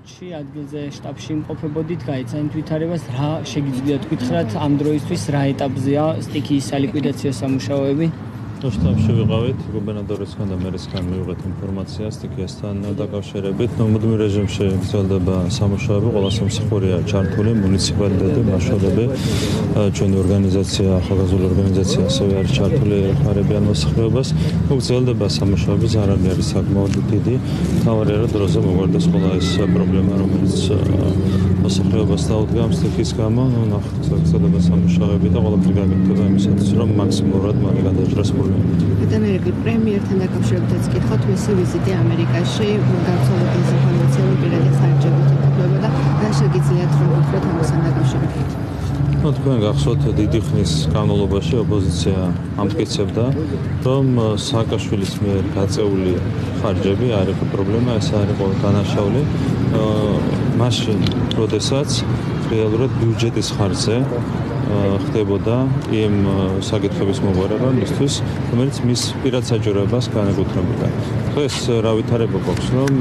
ნოჩი ადგილზე შტაბში იმყოფებოდით, გაიცანით ვითარებას, რა შეგიძლიათ გითხრათ ამ დროისთვის რა ეტაპზეა სტიქიის სალიკვიდაციო სამუშაოები? შტაბში ვიყავით, გუბერნატორისგან და მერისგან მივიღეთ ინფორმაცია სტიქიასთან დაკავშირებით. მუდმივ რეჟიმში გრძელდება სამუშაოები, ყველა სამსახურია ჩართული, მუნიციპალიტეტი, მმართველები, ჩვენი ორგანიზაცია, ახალგაზრდული ორგანიზაცია ასევე არის ჩართული, ეხმარებიან მოსახლეობას. გრძელდება სამუშაოები, ზარალი არის საკმაოდ დიდი. მთავარია, რომ დროზე მოგვარდეს ყველა ეს პრობლემა, რომელიც მოსახლეობას დაუდგამს სტიქიის გამო. ნახეთ, გრძელდება სამუშაოები და ყველაფერი გაგრძელდება იმისათვის, რომ მაქსიმალურად მალე გადაჭრას ამერიკული პრემიერთან დაკავშირებითაც გითხოთ, მისი ვიზიტი ამერიკაში გავრცელების ინფორმაციები პირადი ხარჯებით ითვლებოდა. რა შეგიძლიათ რომ გითხრათ ამასთან დაკავშირებით? თქვენ გახსოვთ, დიდი ხნის განმავლობაში ოპოზიცია ამტკიცებდა, რომ სააკაშვილის მიერ გაწეული ხარჯები არ იყო პრობლემა, ეს არ იყო დანაშაული. მაშინ, როდესაც რეალურად ბიუჯეტის ხარჯზე ხდებოდა იმ საკითხების მოგვარება მისთვის, რომელიც მის პირად საჭიროებას განეკუთვნებოდა. დღეს რა ვითარება გვაქვს, რომ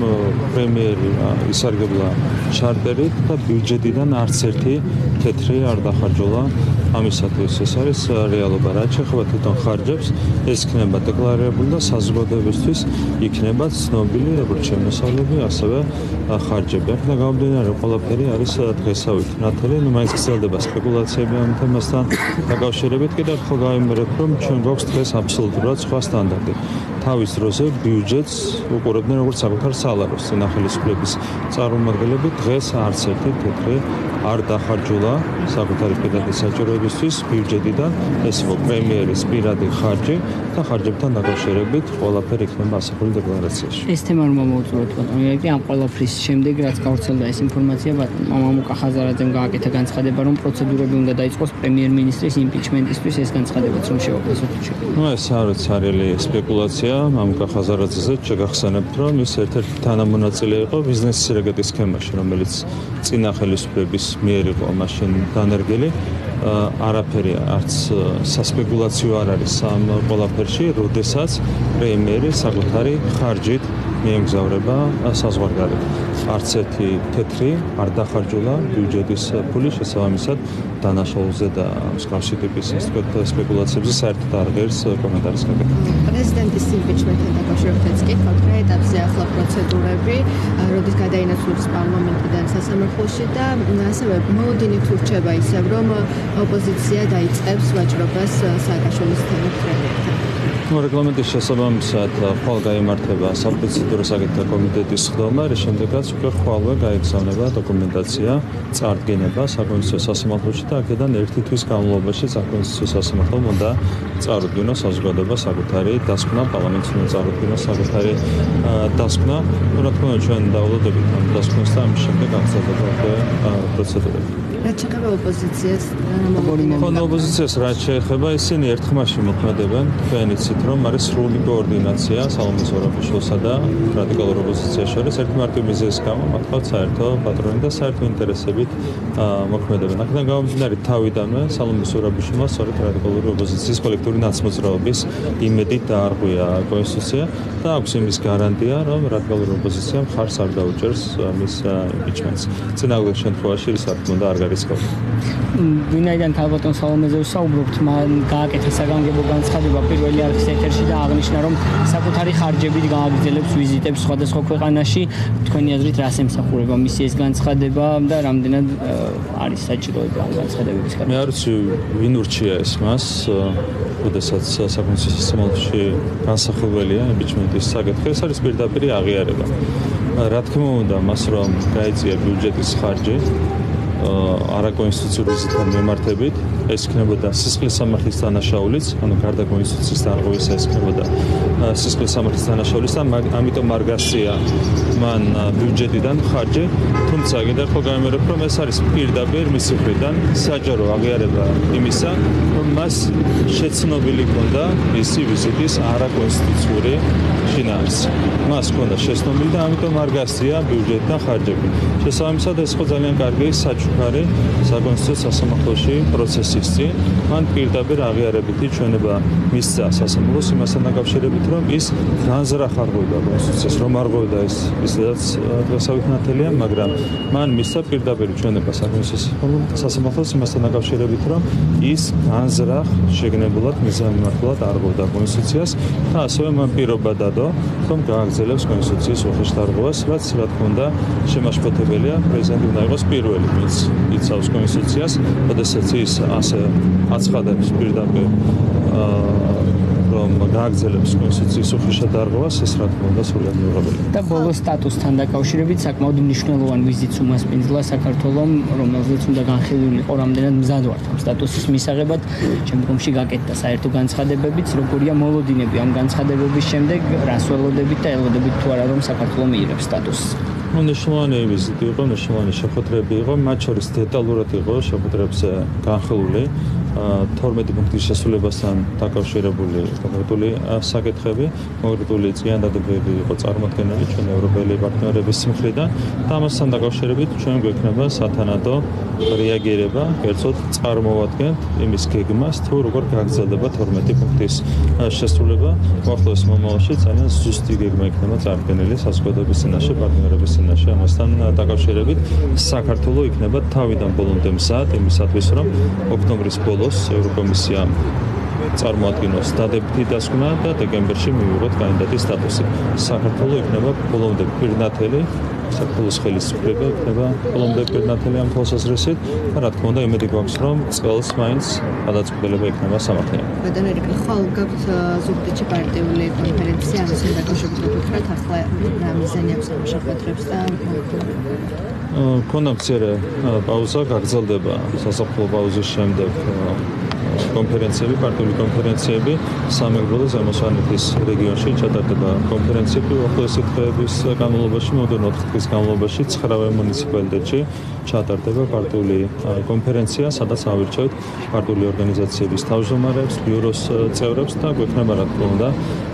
პრემიერი ისარგებლა ჩარტერით და ბიუჯეტიდან არც ერთი თეთრი არ დახარჯულა ამისათვის. ეს არის რეალობა. რაც შეეხება თვითონ ხარჯებს, ეს იქნება დეკლარირებული და საზოგადოებისთვის იქნება ცნობილი როგორც შემოსავლები, ასევე ხარჯები. ახლა გამომდინარე, ყველაფერი არის დღესავით ნათელი, მაინც გრძელდება სპეკულაციები ამ თემასთან დაკავშირებით. კიდევ ერთხელ გავიმერებ, რომ ჩვენ გვაქვს დღეს აბსოლუტურად სხვა სტანდარტი. თავის დროზე ბიუჯეტს უყურებდნენ როგორც საკუთარ სალაროს. სახელმწიფოების წარმომადგენლები დღეს არც ერთი თეთრი არ დახარჯულა საკუთარი პირადი საჭიროებისთვის ბიუჯეტიდან. ეს იყო პრემიერის პირადი ხარჯი და ხარჯებთან დაკავშირებით ყველაფერი იქნება ასახული დეკლარაციაში. ეს თემა რომ მოვუწუროთ ბატონო, ამ ყველაფრის შემდეგ რაც გავრცელდა ეს ინფორმაცია ბატონო მამამუკა ხაზარაძემ გააკეთა განცხადება, რომ პროცედურები უნდა დაიწყოს პრემიერ-მინისტრის იმპიჩმენტისთვის, ეს განცხადებაც რომ შევაფასოთ. ეს არის სარიელი სპეკულაცია. მამუკა ხაზარაძეზე შეგახსენებთ, რომ ის ერთ-ერთი თანამონაწილე იყო ბიზნესის რეგეტის სქემაში, რომელიც წინა ხელისუფლების მიერ იყო მაშინ დანერგილი. არაფერი არც სასპეკულაციო არ არის ამ ყველაფერში, როდესაც პრემიერი საკუთარი ხარჯით მიემგზავრება საზღვარგარეთ. არც ერთი თეთრი არ დახარჯულა ბიუჯეტის ფული, შესაბამისად დანაშაულზე და მსგავსი ტიპის სპეკულაციებზე საერთოდ არ ღირს კომენტარის გაკეთება. პრეზიდენტის იმპიჩმენტთან დაკავშირებითაც გითხავთ, რა ეტაპზე ახლა პროცედურები, როდის გადაინაცვლებს პარლამენტიდან სასამართლოში და ასევე მოლოდინი თუ რჩება ისევ, რომ ოპოზიცია დაიწყებს ვაჭრობას სააკაშვილის თემით პრემიერთან. რეგლამენტის შესაბამისად ხვალ გაიმართება საპროცედურო საკითხთა კომიტეტის სხდომა, რის შემდეგაც უკვე ხვალვე გაიგზავნება დოკუმენტაცია, წარდგენება საკონსტიტუციო სასამართლოში და აქედან ერთი თვის განმავლობაში საკონსტიტუციო სასამართლომ უნდა წარუდგინოს საზოგადოება საკუთარი დასკვნა, პარლამენტს უნდა წარუდგინოს საკუთარი დასკვნა. რა თქმა უნდა, ჩვენ დავალოდებით ამ დასკვნას და ამის შემდეგ აღწევდება უკვე პროცედურები. რაც შეეხება ოპოზიციას, ოპოზიციას რაც შეეხება, ისინი ერთხმაში მოქმედებენ. თქვენ იცით, რომ არის სრული კოორდინაცია სალომე ზურაბიშვილსა და რადიკალურ ოპოზიციაში შორის. ერთი მარტივი მიზეზის გამო მათ ყავთ საერთო პატრონი და საერთო ინტერესებით მოქმედებენ. აქედან გამომდინარე, თავიდანვე სალომე ზურაბიშვილმა სწორედ რადიკალური ოპოზიციის კოლექტიური ნაცმოძრაობის იმედით დაარღვია კონსტიტუცია და აქვს იმის გარანტია, რომ რადიკალური ოპოზიცია მხარს არ დაუჭერს მის იმპიჩმენტს. წინააღმდეგ შემთხვევაში ის რა თქმა უნდა არ გარისკავდა. ვინაიდან ქალბატონ სალომეზე ვსაუბრობთ, მან გააკეთა საგანგებო განცხადება პირველი არხის ეთერში და აღნიშნა, რომ საკუთარი ხარჯებით გააგრძელებს ვიზიტებს სხვადასხვა ქვეყანაში. თქვენი აზრით რას ემსახურება მისი ეს განცხადება და რამდენად არის საჭიროება ამ განცხადებების გარდა? მე არ ვიცი, ვინ ურჩია ეს მას, როდესაც საკონსტიტუციო სასამართლოში განსახილველია იმპიჩმენტის საკითხი, ეს არის პირდაპირი აღიარება. რა თქმა უნდა, მას რომ გაიწია ბიუჯეტის ხარჯი არაკონსტიტუციური ვიზიტთან მიმართებით, ეს იქნებოდა სისხლის სამართლის დანაშაულიც, ანუ გარდა კონსტიტუციის დარღვევისა ეს იქნებოდა სისხლის სამართლის დანაშაულიც და ამიტომ არ გასწია მან ბიუჯეტიდან ხარჯი, თუმცა კიდევ ერთხელ გამიმერებ, რომ ეს არის პირდაპირ მისი მხრიდან საჯარო აღიარება იმისა, რომ მას შეცნობილი ჰქონდა მისი ვიზიტის არაკონსტიტუციური შინაარსი. მას ჰქონდა შეცნობილი და ამიტომ არ გასწია ბიუჯეტიდან ხარჯები. შესაბამისად ეს ხო ძალიან კარგი საჩუქრია საკითხი საკონსტიტუციო სასამართლოში პროცესის წინ მან პირდაპირ აღიარებითი ჩვენება მისცა სასამართლოს იმასთან დაკავშირებით, რომ ის განზრახ არ ღვივდა კონსტიტუციას, რომ არ ღვივდა ის სადაც დღესავით ნათელია, მაგრამ მან მისცა პირდაპირ ჩვენება საკონსტიტუციო სასამართლოს იმასთან დაკავშირებით, რომ ის განზრახ შეგნებულად მიზანმიმართულად არ ღვივდა კონსტიტუციას და ასევე მან პირობა დადო, რომ გააგრძელებს კონსტიტუციის უხეშტარღვას, რაც რა თქმა უნდა შემაშფოთებელია, პრეზიდენტი უნდა იყოს პირველი, ვინც იცავს კონსტიტუციას, როდესაც ის ასე აცხადებს პირდაპირ რომ გააგრძელებს კონსტიტუციის უხეშტარღვას, ეს რა თქმა უნდა სრულად მიუღებელია. და ბოლო სტატუსთან დაკავშირებით საკმაოდ მნიშვნელოვანი ვიზიტს უმასპინძლა საქართველომ, რომელზეც უნდა განხილულიყო რამდენად მზად ვართ ამ სტატუსის მისაღებად, შემდგომში გაკეთდა საერთო განცხადებებიც, როგორია მოლოდინები ამ განცხადებების შემდეგ, რას ველოდებით და ელოდებით თუ არა რომ საქართველო მიიღებს სტატუსს. მნიშვნელოვანი ვიზიტი იყო, მნიშვნელოვანი შეხვედრები იყო, მათ შორის დეტალურად იყო შეხვედრებზე განხილული 12 პუნქტის შესრულებასთან დაკავშირებული კონკრეტული საკითხები, კონკრეტული წინადადებები იყო წარმოქმნილი ჩვენ ევროპელი პარტნიორების მხრიდან და ამასთან დაკავშირებით ჩვენ გვექნება სათანადო რეაგირება, კერძოდ წარმოვადგენთ იმის გეგმას, თუ როგორ გაგრძელდება 12 პუნქტის შესრულება, მოახლოეს მომავალში ძალიან ზუსტი გეგმა იქნება წარდგენილი საზოგადოების წინაშე, პარტნიორების წინაშე. ამასთან დაკავშირებით საქართველო იქნება თავიდან ბოლომდე მზად იმისათვის, რომ ოქტომბრის ბოლოს ევროკომისიამ წარმოადგინოს დადებითი დასკვნა და დეკემბერში მივიღოთ კანდიდატის სტატუსი. საქართველო იქნება ბოლომდე პირნათელი, საქართველოს ხელისუფლება იქნება ბოლომდე პირნათელი ამ თვალსაზრისით და რა თქმა უნდა იმედი გვაქვს, რომ წელს მაინც გადაწყვეტილება იქნება სამართლიანი. ბატონო ერიკლი, ხოლმე გაქვთ ზუგდიდში პარტიული კონფერენცია, ამასთან დაკავშირებით ვთქვათ, ახლა რა მიზანი აქვს ამ შეხვედრებს და ქონდა მცირე პაუზა, გაგრძელდება სასაფლაო პაუზის შემდეგ კონფერენციები, პარტიული კონფერენციები სამეგრელო და ზემო სვანეთის რეგიონში ჩატარდება კონფერენციები უახლოესი დღეების განმავლობაში, მომდევნო 4 დღის განმავლობაში 9 მუნიციპალიტეტში ჩატარდება პარტიული კონფერენცია, სადაც ავირჩევთ პარტიული ორგანიზაციების თავმჯდომარეებს, ბიუროს წევრებს და გვექნება რა თქმა უნდა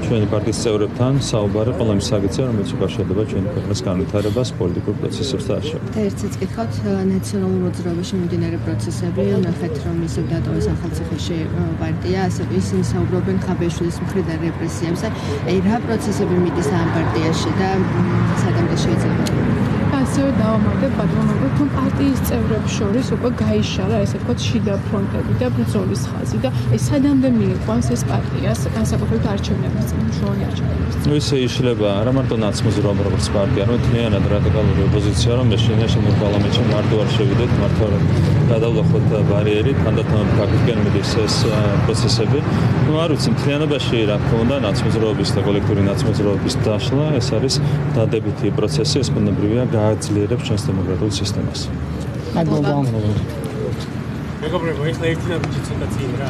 ჩვენი პარტიის წევრებთან საუბარი ყველა იმ საკითხზე, რომელიც უკავშირდება ჩვენი ქვეყნის განვითარებას, პოლიტიკურ პროცესებს და ასე. და ერთიც გითხავთ, ნაციონალურ მოძრაობაში მიმდინარე პროცესები, ნახეთ რომ ისევ დატოვეს ახალციხეში პარტია, ასევე ისინი საუბრობენ ხაბეშვილის მხრიდან რეპრესიებზე. აი რა პროცესები მიდის ამ პარტიაში და სადამდე შეიძლება? ასევე დავამატებ ბატონობა, რომ პარტიის წევრებს შორის უკვე გაიშალა, ესე ვთქვათ, შიდა ფრონტები და ბრძოლის ხაზი და აი სადამდე მიიყვანს ეს პარტიას განსაკუთრებით არჩევნების წინ, მნიშვნელოვანი არჩევნების წინ. ისე იშლება არა მარტო ნაცმოძრაობა როგორც პარტია, არამედ მთლიანად რადიკალური ოპოზიცია, რომ მეშინია შემდგომ პარლამენტში მარტო არ შევიდეთ, მარტო გადავლახოთ ბარიერი, თანდათან ფაქტობრივად მიდის ეს პროცესები. ნუ არ ვიცი, მთლიანობაში რა თქმა უნდა ნაცმოძრაობის და კოლექტიური ნაცმოძრაობის დაშლა, ეს არის დადებითი პროცესი, ეს ბუნებრივია გააძლიერებს ჩვენს დემოკრატიულ სისტემას. მადლობა. მეგობრებო, ეხლა ერთი ნაბიჯი ცოტა წინ რა.